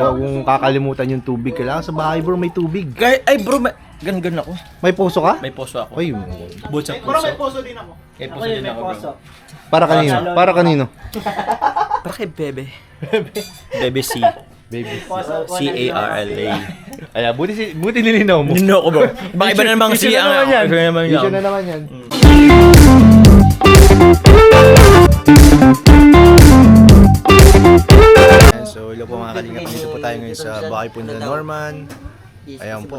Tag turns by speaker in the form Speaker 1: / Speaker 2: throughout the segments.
Speaker 1: Kung kakalimutan yung tubig, kailangan sa bahay bro may tubig.
Speaker 2: Ay bro, gan ako.
Speaker 1: May poso ka?
Speaker 2: May poso ako.
Speaker 1: Ay,
Speaker 2: Butsa puso.
Speaker 3: Bro, may poso din ako.
Speaker 2: May poso din ako bro.
Speaker 1: para kanino? Para kanino?
Speaker 2: Para kay Bebe. Bebe C.
Speaker 1: Baby.
Speaker 2: C-A-R-L-A.
Speaker 1: Ay, buti nilinaw mo.
Speaker 2: Nino ko bro. Baka iba na namang C ang
Speaker 1: Iba
Speaker 2: naman
Speaker 1: na naman yan. So, hello po mga kalingap. Dito po tayo ngayon sa bahay po nila Norman. Ayan po,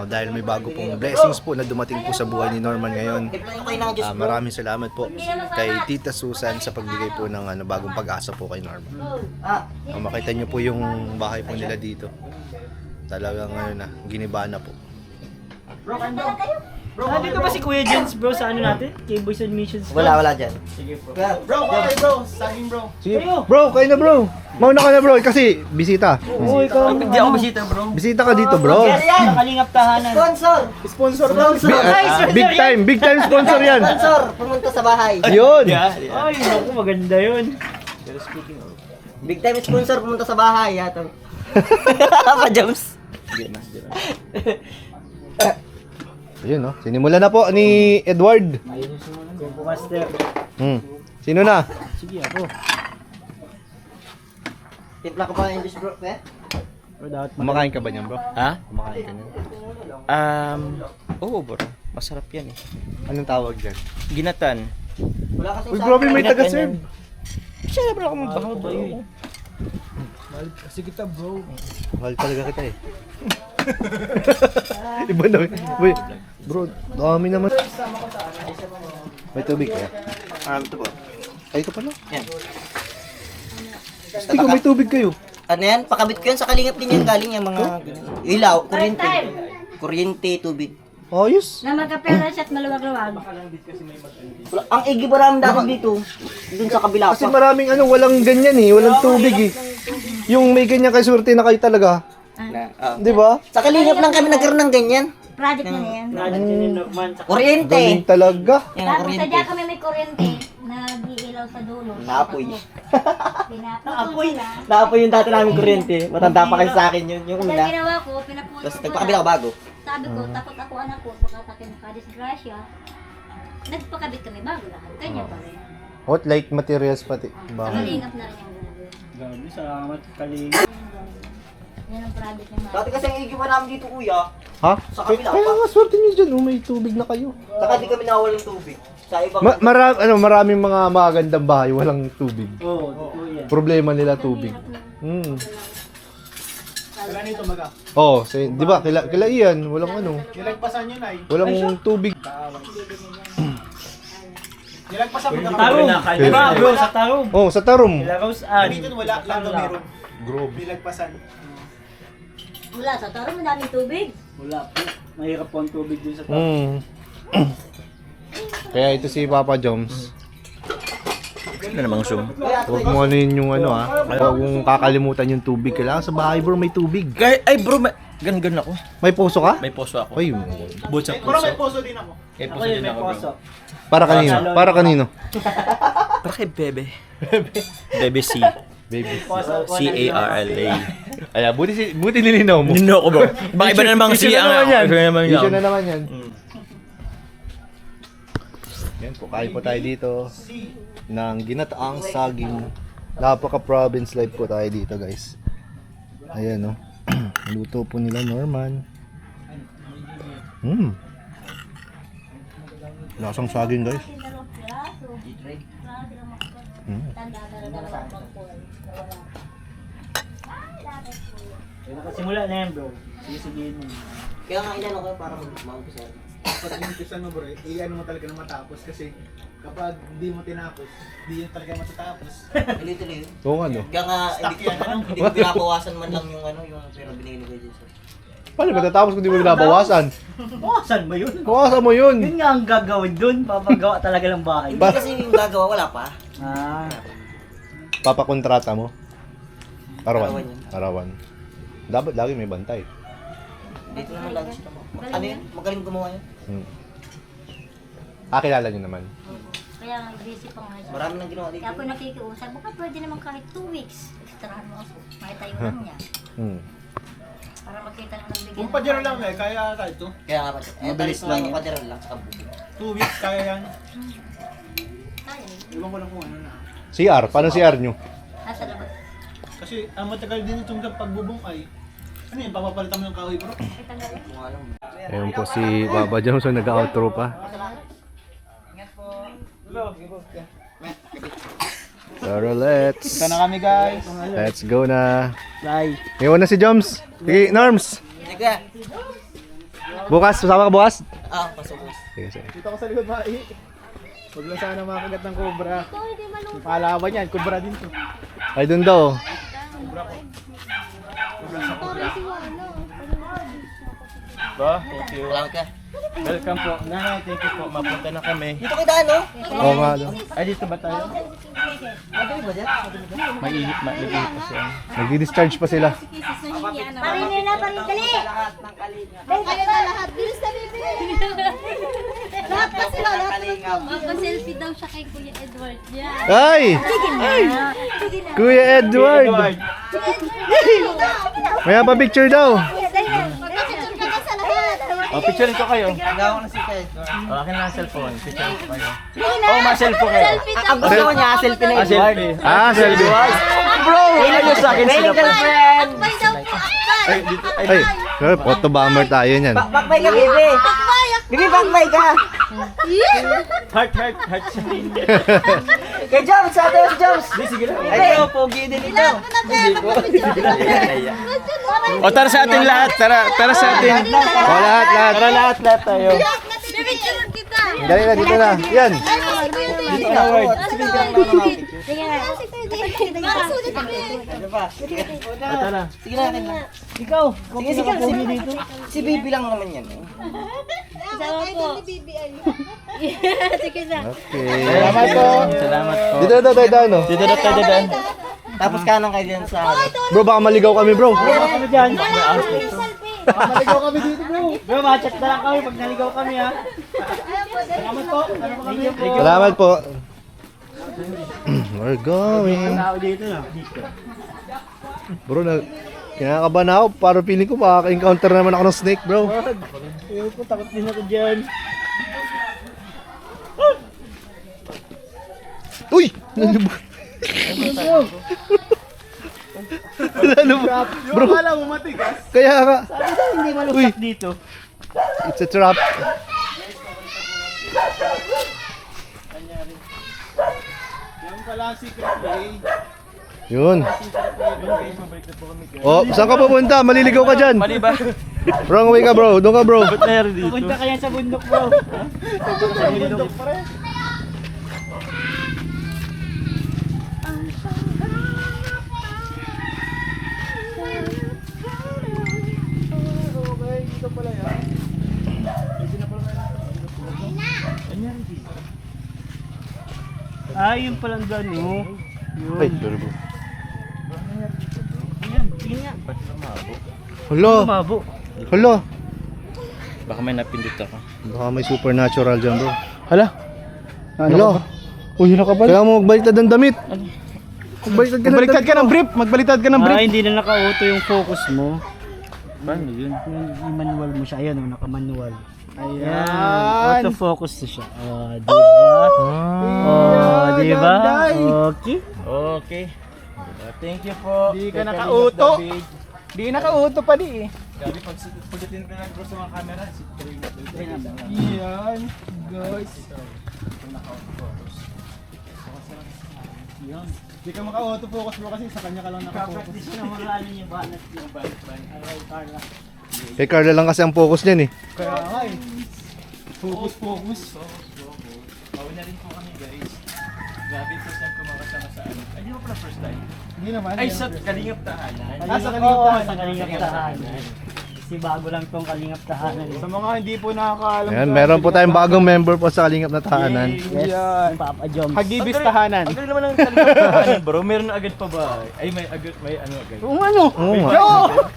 Speaker 1: dahil may bago pong blessings po na dumating po sa buhay ni Norman ngayon. Maraming salamat po kay Tita Susan sa pagbigay po ng bagong pag-asa po kay Norman. Makita nyo po yung bahay po nila dito. Talagang giniba na po.
Speaker 3: Dito ba si Kuya Jens bro sa ano natin? K-Boys Admissions?
Speaker 4: Wala dyan.
Speaker 3: Sige bro.
Speaker 4: Bro, okay bro. Saging bro.
Speaker 1: Sige, bro, kayo na bro. Mauna ka na bro, kasi bisita.
Speaker 3: Oo, ikaw.
Speaker 2: Hindi ako bisita bro.
Speaker 1: Bisita ka dito bro.
Speaker 3: Sa Kalingap Tahanan.
Speaker 4: Sponsor.
Speaker 3: Sponsor.
Speaker 1: Big time sponsor yan.
Speaker 4: Sponsor. Pumunta sa bahay.
Speaker 1: Yun.
Speaker 3: Ay, naku, maganda yun. Pero speaking of...
Speaker 4: Big time sponsor pumunta sa bahay. Yato. Pa-jumps.
Speaker 1: Ayun no, sinimula na po ni Edward.
Speaker 3: Tempo Master.
Speaker 1: Sino na?
Speaker 3: Sige ako.
Speaker 4: Timpla ko pa ng English bro.
Speaker 3: Pero dapat
Speaker 1: Kumakain ka ba niyan bro?
Speaker 2: Ha?
Speaker 1: Kumakain ka niyan?
Speaker 2: Oo bro. Masarap yan eh.
Speaker 1: Anong tawag dyan?
Speaker 2: Ginatan.
Speaker 4: Wala kasing
Speaker 1: Uy, grabe may taga-serve.
Speaker 2: Siya na akong bahaw bro.
Speaker 3: kasi kita bro.
Speaker 1: Mahal talaga kita eh. Iba na. Uy, bro, dami naman. May tubig kaya?
Speaker 4: Ito po.
Speaker 1: Ay, ito pala.
Speaker 4: Yan.
Speaker 1: Ikaw, may tubig kayo.
Speaker 4: Ano yan? Pakabit ko yan sa kalingap din yan. Galing yung mga ilaw, kuryente. Kuryente, tubig.
Speaker 1: Ayos.
Speaker 5: Na magkapera siya at maluwag-luwag.
Speaker 4: Ang igi maraming dati dito. Dun sa kabila
Speaker 1: Kasi
Speaker 4: pa.
Speaker 1: maraming walang ganyan eh. Walang tubig eh. Yung may ganyan kay swerte na kayo talaga. Di ba?
Speaker 4: Sa kalingap lang kami nagkaroon ng ganyan.
Speaker 5: Project na yan.
Speaker 3: Project ni Norman.
Speaker 4: Kuryente.
Speaker 1: Galing talaga.
Speaker 4: Yan,
Speaker 5: Tapos
Speaker 4: kuryente.
Speaker 5: sadya kami may kuryente na giilaw sa dulo.
Speaker 4: Naapoy.
Speaker 5: Pinaputol sila.
Speaker 4: Naapoy yung dati namin kuryente. Matanda pa kayo sa akin yun. Yung
Speaker 5: Ang
Speaker 4: una.
Speaker 5: ginawa ko, pinaputol
Speaker 4: Tapos
Speaker 5: ko
Speaker 4: nagpakabit ako bago.
Speaker 5: Sabi ko, takot ako anak ko, baka takin ka-disgrasya. Nagpakabit kami bago lahat. Kanya pa rin.
Speaker 1: Hot light materials pati. Bakit?
Speaker 5: Kalingap na rin yung gagawin.
Speaker 3: Grabe, salamat Kalingap.
Speaker 5: Yan ang project niya.
Speaker 4: Dati kasi ang igi pa namin dito kuya.
Speaker 1: Ha?
Speaker 4: Sa kabila
Speaker 1: Kaya
Speaker 4: pa.
Speaker 1: nga swerte nyo dyan. May tubig na kayo.
Speaker 4: Saka di kami nawawalan tubig. Sa ibang...
Speaker 1: Maraming mga magandang bahay walang tubig.
Speaker 3: Oo, totoo yan.
Speaker 1: Problema nila tubig.
Speaker 3: Kailan ito maga?
Speaker 1: Oh, di ba? Kila iyan, walang
Speaker 3: Nilagpasan yun ay.
Speaker 1: walang tubig.
Speaker 3: Nilagpasan mo Tarong. Diba bro, sa Tarong.
Speaker 1: Oh, sa Tarum.
Speaker 3: Ilagawsaan. Dito wala lang daw meron.
Speaker 1: Grobe.
Speaker 3: Nilagpasan.
Speaker 5: Wala, sa taro madaming tubig.
Speaker 3: Wala po. Mahirap po ang tubig dun sa Tarong.
Speaker 1: Kaya ito si Papa Joms.
Speaker 2: Ano namang zoom?
Speaker 1: Huwag mo yung Huwag mong kakalimutan yung tubig. Kailangan sa bahay bro may tubig.
Speaker 2: Ay bro, gan ako.
Speaker 1: May poso ka?
Speaker 2: May poso ako.
Speaker 1: Ay,
Speaker 2: Butsa
Speaker 3: Bro, may
Speaker 2: puso.
Speaker 3: poso din ako.
Speaker 2: May
Speaker 3: Ako
Speaker 2: poso
Speaker 3: yun,
Speaker 2: din
Speaker 3: may
Speaker 2: ako
Speaker 3: poso.
Speaker 2: bro.
Speaker 1: para kanino? Para kanino?
Speaker 2: Para kay Bebe. Bebe C.
Speaker 1: Baby.
Speaker 2: C-A-R-L-A.
Speaker 1: Ay, buti nilinaw mo.
Speaker 2: Nino ko bro. Baka iba na namang C ang
Speaker 1: Issue na naman yan. Yan po, kain po tayo dito ng ginataang saging. Napaka-province life po tayo dito guys. Ayan no. Luto po nila Norman. Lasang saging guys.
Speaker 3: Nakasimula na yan bro. Sige mo.
Speaker 4: Kaya nga ilan ako para mag-umpisa.
Speaker 3: Pag umpisan mo bro, iyan mo talaga na matapos kasi kapag hindi mo tinapos, hindi yun talaga matatapos.
Speaker 4: Tuloy-tuloy yun.
Speaker 1: Oo nga no.
Speaker 4: Kaya nga,
Speaker 3: Stuck yan, ano?
Speaker 4: hindi ko pinabawasan man lang yung yung pera binigay ni Kuya Jason.
Speaker 1: Paano ba tatapos kung di mo binabawasan?
Speaker 3: Saan ba yun?
Speaker 1: Bawasan mo yun.
Speaker 3: Yun nga ang gagawin dun. Papagawa talaga ng bahay.
Speaker 4: Hindi kasi yung gagawa, wala pa.
Speaker 1: Papakontrata mo.
Speaker 4: Arawan
Speaker 1: Arawan.
Speaker 4: yun.
Speaker 1: Arawan. Dapat lagi may bantay.
Speaker 4: Dito naman lagi sila mo. Ano yun? Magaling gumawa yun.
Speaker 1: Kilala niyo naman.
Speaker 5: Kaya nga, busy pa nga siya.
Speaker 4: Marami nang ginawa dito.
Speaker 5: Kaya ako nakikiusap, baka pwede naman kahit 2 weeks. Extrahan mo ako. Makitayo lang niya. Para makita lang ng bigyan.
Speaker 3: Kung padira lang eh, kaya tayo ito.
Speaker 4: Kaya nga pa.
Speaker 3: Mabilis lang.
Speaker 4: Yung patiran lang sa kabubog.
Speaker 3: 2 weeks kaya yan.
Speaker 5: Kaya eh.
Speaker 3: Iwan ko lang kung ano na.
Speaker 1: CR, paano CR nyo?
Speaker 5: Nasa labas.
Speaker 3: Kasi ang matagal din itong pagbubong ay, ano yun, papapalitan mo yung kahoy bro?
Speaker 5: Ay, tanggal.
Speaker 4: Kung alam mo.
Speaker 1: Ayun po si Baba Johnson, nag-outro pa. Pero
Speaker 3: Ito na kami guys.
Speaker 1: let's go na.
Speaker 3: Bye.
Speaker 1: Iwan na si Joms. Sige, Norms.
Speaker 4: Sige.
Speaker 1: Bukas, sasama ka bukas?
Speaker 4: Pasok.
Speaker 1: Sige, sige.
Speaker 3: Dito ko sa likod mai. Huwag lang sana makagat ng cobra. Yung palaban yan, cobra din to.
Speaker 1: Ay, dun daw.
Speaker 2: Ba, thank you.
Speaker 4: Salamat ka.
Speaker 2: Welcome po. Nanay, thank you po. Mapunta na kami.
Speaker 4: Dito kita ano?
Speaker 1: Oo nga daw.
Speaker 2: Ay, dito ba tayo?
Speaker 4: Madali ba dyan?
Speaker 2: Maihip pa siya.
Speaker 1: Nag-discharge pa sila.
Speaker 5: Parin na, parin, dali!
Speaker 4: Lahat ng kalinga.
Speaker 5: Kayo na lahat, bilis na bibili! Lahat pa sila, lahat
Speaker 6: Magpa-selfie daw siya kay Kuya Edward niya.
Speaker 1: Ay! Kuya Edward! Maya pa picture daw.
Speaker 6: Magpa-picture ka na sa lahat.
Speaker 2: Oh, picture ko kayo.
Speaker 4: Nagawa ko na si Kay.
Speaker 2: Oh, akin lang ang cellphone. Picture ko kayo.
Speaker 6: Sige na.
Speaker 2: Oh, ma-selfie kayo.
Speaker 6: Selfie daw.
Speaker 4: Ang gusto ko niya, selfie na
Speaker 2: Ah, selfie.
Speaker 1: Ah, selfie.
Speaker 2: Bro, ilan yung sa akin sila pa?
Speaker 4: girlfriend!
Speaker 6: Akbay daw po, akbay.
Speaker 2: Ay, dito. Ay,
Speaker 1: Ay, well, photo bomber tayo niyan.
Speaker 4: Bakbay ka, baby!
Speaker 6: Akbay,
Speaker 4: Bibi, bakbay ka!
Speaker 2: heart, heart, heart sa linya.
Speaker 4: Kay Joms, sa atin, Joms!
Speaker 2: Sige lang.
Speaker 4: Ay, ito, pogi din ito.
Speaker 2: O, tara sa atin lahat. Tara sa atin.
Speaker 1: O, lahat.
Speaker 2: Tara lahat tayo.
Speaker 6: Pipicture kita.
Speaker 1: Dali na, dito na. Yan.
Speaker 4: Dito na, Ward. Sige lang na mga picture.
Speaker 5: Sige na.
Speaker 6: Masulit kami.
Speaker 4: Ano pa? Sige.
Speaker 2: Tara.
Speaker 4: Sige na, akin na. Ikaw. Sige, sige. Si Bibi lang naman yan. Eh.
Speaker 6: Sama po. Sige na.
Speaker 1: Okay.
Speaker 2: Salamat po. Salamat po.
Speaker 1: Dito na tayo daan, no?
Speaker 2: Dito na tayo daan.
Speaker 4: Tapos kanan kayo dyan sa akin.
Speaker 1: Bro, baka maligaw kami, bro.
Speaker 3: Maligaw kami dito bro. Bro, ma-chat na lang kami pag naligaw kami ha. Salamat po. Ano po kami?
Speaker 1: Salamat po. We're going.
Speaker 3: Tao dito na.
Speaker 1: Bro, kinakabahan ako. Parang feeling ko makaka-encounter naman ako ng snake, bro.
Speaker 3: Ayaw ko, takot din ako dyan.
Speaker 1: Uy! Nalubog. Nalubog. Bro,
Speaker 3: Akala mo matigas.
Speaker 1: kaya ka.
Speaker 3: Hindi malukak dito.
Speaker 1: It's a trap.
Speaker 3: Yan pala ang secret way.
Speaker 1: Yun. Oh, saan ka pupunta? Maliligaw ka dyan.
Speaker 2: Mali ba?
Speaker 1: Wrong way ka, bro. Doon ka, bro.
Speaker 2: Ba't nangyari dito?
Speaker 3: Punta ka yan sa bundok bro. Sa bundok pa rin. Dito pala yan. Ah, yun palang daan mo.
Speaker 1: Ay, sorry, bro.
Speaker 2: Ba't lumabo?
Speaker 1: Hala.
Speaker 3: Mabo.
Speaker 1: Hala.
Speaker 2: Baka may napindot ako.
Speaker 1: Baka may supernatural dyan, bro.
Speaker 3: Hala.
Speaker 1: Hala.
Speaker 3: Uy, yun ka ba?
Speaker 1: Kailangan mo magbaliktad ng damit. Magbaliktad ka ng
Speaker 3: Magbaliktad ka ng brief. Magbaliktad ka ng brief.
Speaker 7: Ah, hindi na naka-auto yung focus mo.
Speaker 2: Paano yun?
Speaker 7: Yung manual mo siya. Ayan, oh, naka-manual.
Speaker 3: Ayan.
Speaker 7: Ayan. Auto-focus na siya. Oh, di ba? Oh, di ba?
Speaker 3: Ganda, eh.
Speaker 7: Okay.
Speaker 2: Okay. Thank you po.
Speaker 3: Di ka
Speaker 2: Kay
Speaker 3: naka-auto.
Speaker 2: Kalingap David.
Speaker 3: Di naka-auto pa di eh.
Speaker 2: Gabi pagdating ko lang bro sa mga camera, si Kalingap David.
Speaker 3: Yan, guys. Yan. Di ka maka-auto focus bro kasi sa kanya ka lang naka-focus.
Speaker 1: Kay Carla lang kasi ang focus niyan eh.
Speaker 3: Kaya nga eh. Focus, focus.
Speaker 2: Pauwi na rin po kami guys. Grabe first time ko makasama sa ano. Ay, di ba pala first time?
Speaker 3: Hindi naman.
Speaker 2: Ay,
Speaker 3: yan.
Speaker 2: sa Kalingap Tahanan.
Speaker 3: Ah, sa
Speaker 7: Oo,
Speaker 3: Kalingap
Speaker 7: sa Kalingap Tahanan. Kasi bago lang tong Kalingap Tahanan.
Speaker 3: Sa mga hindi po nakakaalam.
Speaker 1: Ayan, meron po tayong bagong member po sa Kalingap na Tahanan.
Speaker 3: Yan.
Speaker 7: Papa Joms.
Speaker 3: Hagibis tahanan.
Speaker 2: Ang galing naman ng Kalingap Tahanan bro. Meron na agad pa ba? Ay, may agad, may ano agad.
Speaker 3: Kung ano?
Speaker 1: Oo nga.
Speaker 3: Yo!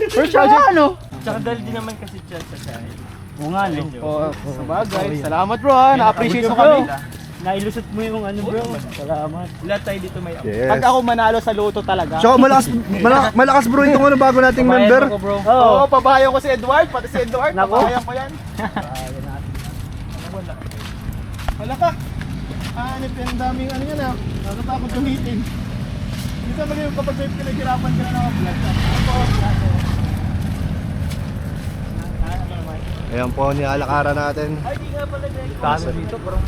Speaker 3: First project. Ano?
Speaker 2: Tsaka dahil din naman kasi siya sa sahil.
Speaker 7: Oo nga, no?
Speaker 3: Oh, sa bagay. Salamat bro ha. Na-appreciate mo kami.
Speaker 7: Nailusot mo yung ano bro. Salamat.
Speaker 2: Lahat tayo dito may
Speaker 1: Yes.
Speaker 3: Pag ako manalo sa loto talaga.
Speaker 1: So, malakas bro itong ano bago nating member.
Speaker 2: Ko, bro.
Speaker 3: Oo, pabayan ko si Edward, pati si Edward,
Speaker 7: Nako.
Speaker 3: pabayan ko yan. Wala ka. Hanip yan, ang daming ano yan ah. Nakatakot gamitin. Minsan ba yung kapag may pinaghirapan ka na naka-vlog?
Speaker 1: Ayan po, nialakaran natin.
Speaker 7: Ay, di nga pala direct.
Speaker 2: Dami dito, parang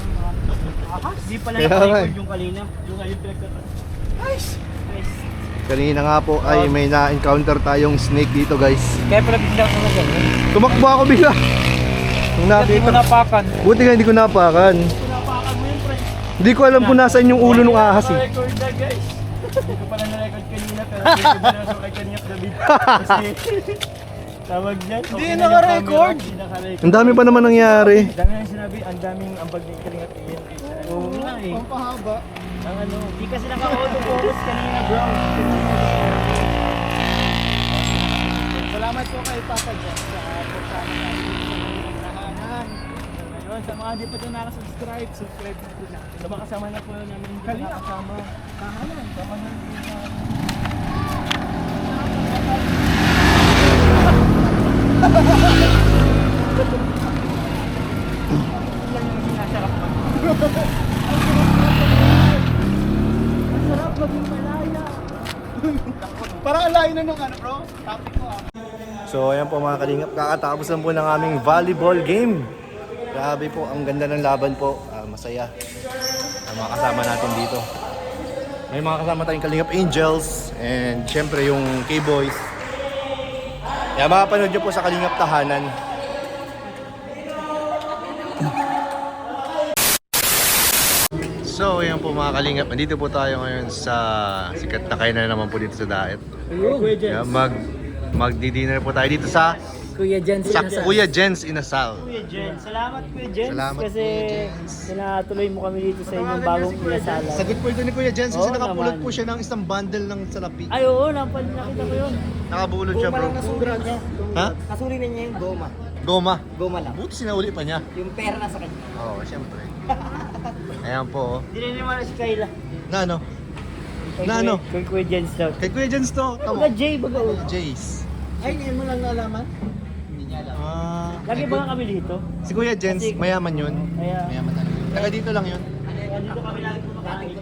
Speaker 7: Di pala
Speaker 1: Kaya
Speaker 7: naka-record
Speaker 1: nga eh.
Speaker 7: yung kanina. Yung ayun pinagkataon.
Speaker 1: Kanina nga po ay may na-encounter tayong snake dito guys.
Speaker 7: Kaya pala bigla ko na gano'n.
Speaker 1: Tumakbo ako bigla. Nung
Speaker 2: hindi mo
Speaker 1: nakita.
Speaker 2: napakan.
Speaker 1: Buti nga hindi ko napakan. Hindi ko alam kung nasaan yung ulo ng ahas eh.
Speaker 2: Record na guys. Hindi ko pala na-record kanina pero hindi ko na so kay Kanyap David. Kasi tawag niyan.
Speaker 3: Hindi naka-record.
Speaker 2: Hindi naka-record.
Speaker 1: Ang dami pa naman nangyari.
Speaker 2: Ang dami nang sinabi, ang daming ambag ng Kanyap David.
Speaker 7: Oo nga eh.
Speaker 3: Ang pahaba.
Speaker 2: Ang ano,
Speaker 7: Di kasi naka-auto-focus kanina bro.
Speaker 3: Salamat po kay Papa Jeff sa pagkama natin sa nahanan.
Speaker 2: ngayon, sa mga di pa ito nakasubscribe, subscribe na po na. Sa mga kasama na po namin hindi nakasama. Kahanan, kahanan.
Speaker 3: Parang ang layo na nung ano bro, topic ko ah.
Speaker 1: So ayan po mga kalingap, kakatapos lang po ng aming volleyball game. Grabe po, ang ganda ng laban po. Masaya ang mga kasama natin dito. May mga kasama tayong Kalingap Angels and syempre yung K-Boys. Kaya makapanood nyo po sa Kalingap Tahanan. So ayan po mga Kalingap, nandito po tayo ngayon sa sikat na kainan naman po dito sa Daet. Kaya magdi-dinner po tayo dito sa
Speaker 7: Kuya Jens
Speaker 1: Kuya Jens Inasal.
Speaker 7: Kuya Jens. Salamat Kuya Jens.
Speaker 1: Salamat,
Speaker 7: kasi
Speaker 1: Kuya Jens.
Speaker 7: sinatuloy mo kami dito sa inyong bagong inasala.
Speaker 1: Sagot po ito ni Kuya Jens kasi
Speaker 7: Oo
Speaker 1: nakapulot
Speaker 7: naman.
Speaker 1: po siya ng isang bundle ng salapi.
Speaker 7: Ay oo, nakita ko yun.
Speaker 1: Nakabulot siya bro.
Speaker 4: Nasura niya.
Speaker 1: Ha?
Speaker 4: Nasuri na niya yung goma.
Speaker 1: Goma.
Speaker 4: Goma lang.
Speaker 1: Buti sinauli pa niya.
Speaker 4: Yung pera nasa kanya.
Speaker 1: Oo, syempre. Ayan po.
Speaker 7: Dininiwala si Kayla.
Speaker 1: Na ano?
Speaker 7: Kay
Speaker 1: Na
Speaker 7: Kuya-
Speaker 1: ano?
Speaker 7: Kay Kuya Jens daw.
Speaker 1: Kay Kuya Jens to. Tamo.
Speaker 7: Baga Jay, baga o.
Speaker 1: Jace.
Speaker 3: Ay, ngayon mo lang nalaman?
Speaker 7: Lagi ba kami dito?
Speaker 1: Si Kuya Jens, mayaman yun.
Speaker 7: Kaya,
Speaker 1: Mayaman talaga. Taga dito lang yun.
Speaker 7: dito kami lagi kumakain.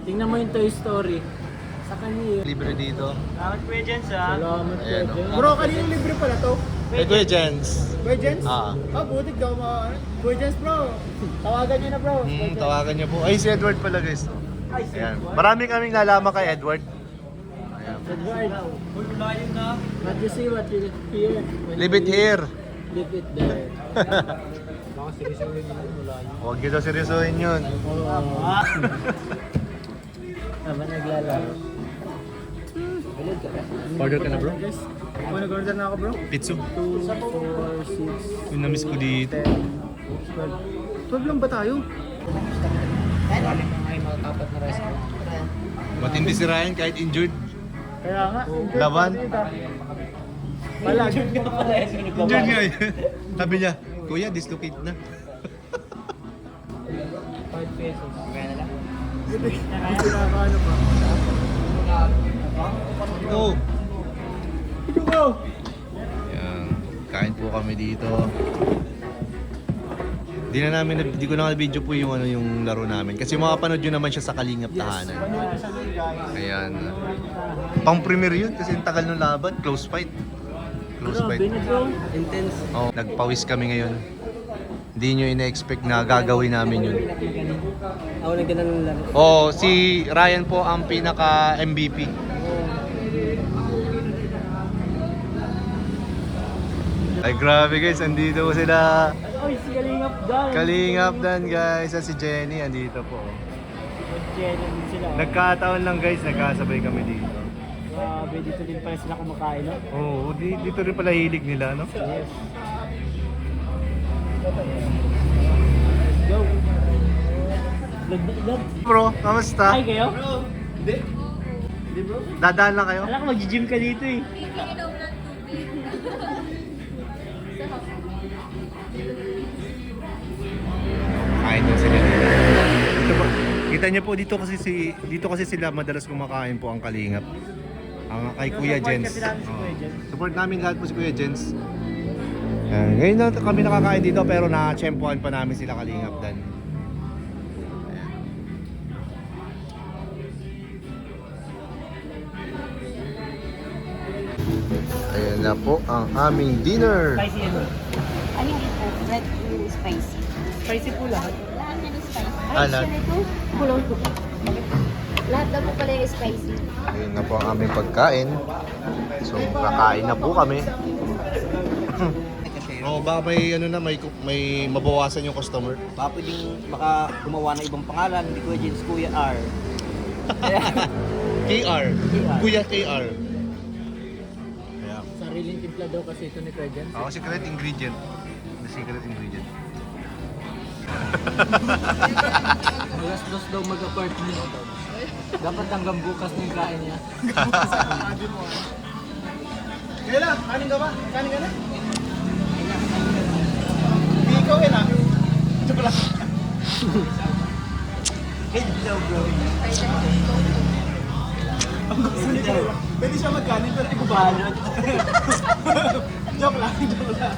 Speaker 7: Tingnan mo yung Toy Story. Sa kanya yun.
Speaker 1: Libre dito.
Speaker 7: Salamat Kuya Jens ha. Salamat Kuya
Speaker 1: Ayan, oh.
Speaker 7: Jens.
Speaker 3: Bro, kanino libre pala to?
Speaker 1: Kay Kuya Jens.
Speaker 3: Kuya Jens?
Speaker 1: Ah.
Speaker 3: Butik daw mga... Kuya Jens bro, tawagan niyo na bro.
Speaker 1: Tawagan niyo po. Ay, si Edward pala guys. Ayan. Marami kaming nalaman kay Edward. Ayan.
Speaker 7: Edward. What you see, what you hear.
Speaker 1: Leave it here.
Speaker 7: Leave it there.
Speaker 1: Huwag nyo daw seryosohin yun.
Speaker 7: Habang naglalaro.
Speaker 1: Order ka na bro?
Speaker 3: Ako nag-order na ako bro.
Speaker 1: Pizza.
Speaker 7: 2, 4, 6,
Speaker 1: Yung na-miss ko dito.
Speaker 3: 12 lang ba tayo?
Speaker 1: Matindi si Ryan kahit injured.
Speaker 7: Kaya nga.
Speaker 1: Laban.
Speaker 7: Wala. Injured
Speaker 1: Injured nga eh. Sabi niya, Kuya, dislocate na.
Speaker 7: 5 pesos. Kaya na lang.
Speaker 3: Hindi nakakaano pa.
Speaker 1: Go!
Speaker 3: Go!
Speaker 1: Yan. Kain po kami dito. Di ko na video po yung ano yung laro namin kasi makapanood nyo naman siya sa Kalingap Tahanan. Ayan. Pang premiere yun kasi yung tagal ng laban, close fight. Close fight.
Speaker 7: Grabe na bro.
Speaker 4: Intense.
Speaker 1: Oh, nagpawis kami ngayon. Hindi nyo ina-expect na gagawin namin yun.
Speaker 4: Ako nagdala ng laro.
Speaker 1: Oh, si Ryan po ang pinaka MVP. Ay grabe guys, andito po sila.
Speaker 7: Ay, si Kalingap Dan.
Speaker 1: Kalingap Dan guys, at si Jenny andito po.
Speaker 7: Mag-jelly din sila.
Speaker 1: Nagkataon lang guys, nagkasabay kami dito.
Speaker 7: Grabe, dito din pala sila kumakain, no?
Speaker 1: Oo, dito rin pala hilig nila, no?
Speaker 7: Yes. Go. Lag.
Speaker 1: Bro, kamusta?
Speaker 7: Ay, kayo?
Speaker 3: Hindi. Hindi bro.
Speaker 1: Dadaan lang kayo?
Speaker 7: Alam ko, mag-gym ka dito eh.
Speaker 1: Kain din sila dito. Kita niyo po dito kasi sila madalas kumakain po ang Kalingap. Ang kay Kuya Jens. Support namin lahat po si Kuya Jens. Ngayon na kami nakakain dito pero na-tsempuhan pa namin sila Kalingap Dan. Ayan na po ang aming dinner.
Speaker 2: Spicy ano?
Speaker 6: Ano yung red spicy?
Speaker 2: Spicy po lahat.
Speaker 6: Lahat na yung spicy.
Speaker 1: Lahat.
Speaker 6: Ito, kulong ko. Lahat daw po pala yung spicy.
Speaker 1: Ayan na po ang aming pagkain. So kakain na po kami. Oh, baka may ano na may mabawasan yung customer.
Speaker 4: Baka pwedeng gumawa ng ibang pangalan, hindi Kuya Jens, Kuya R.
Speaker 1: KR. Kuya KR. Kaya,
Speaker 2: Sariling timpla daw kasi ito ni Kuya Jens.
Speaker 1: ako secret ingredient. The secret ingredient.
Speaker 2: Magastos daw mag-apartment daw. Dapat hanggang bukas na yung kain niya.
Speaker 3: Kaya lang, kanin ka ba? Kanin ka na? Hindi ikaw yun ah. Joke lang. Ang gusto niya. Pwede siya magkanin pero di ko balot. Joke lang, joke lang.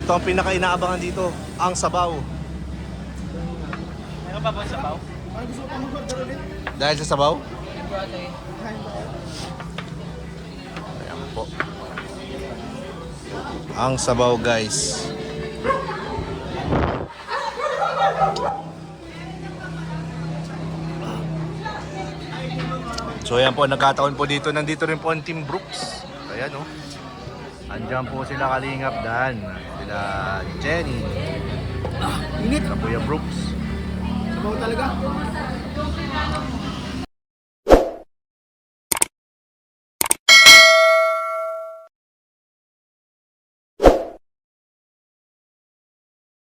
Speaker 1: Ito ang pinaka-inaabangan dito, ang sabaw.
Speaker 2: Meron pa ba sa baw?
Speaker 3: Ay, gusto ko pa mag-order ulit.
Speaker 1: Dahil sa sabaw? Ayan po. Ang sabaw guys. So ayan po, nagkataon po dito. Nandito rin po ang Team Brooks. Ayan o. Andiyan po sila Kalingap Dan. Sila Jenny.
Speaker 3: Init.
Speaker 1: Sila Kuya Brooks.
Speaker 3: Sabaw talaga.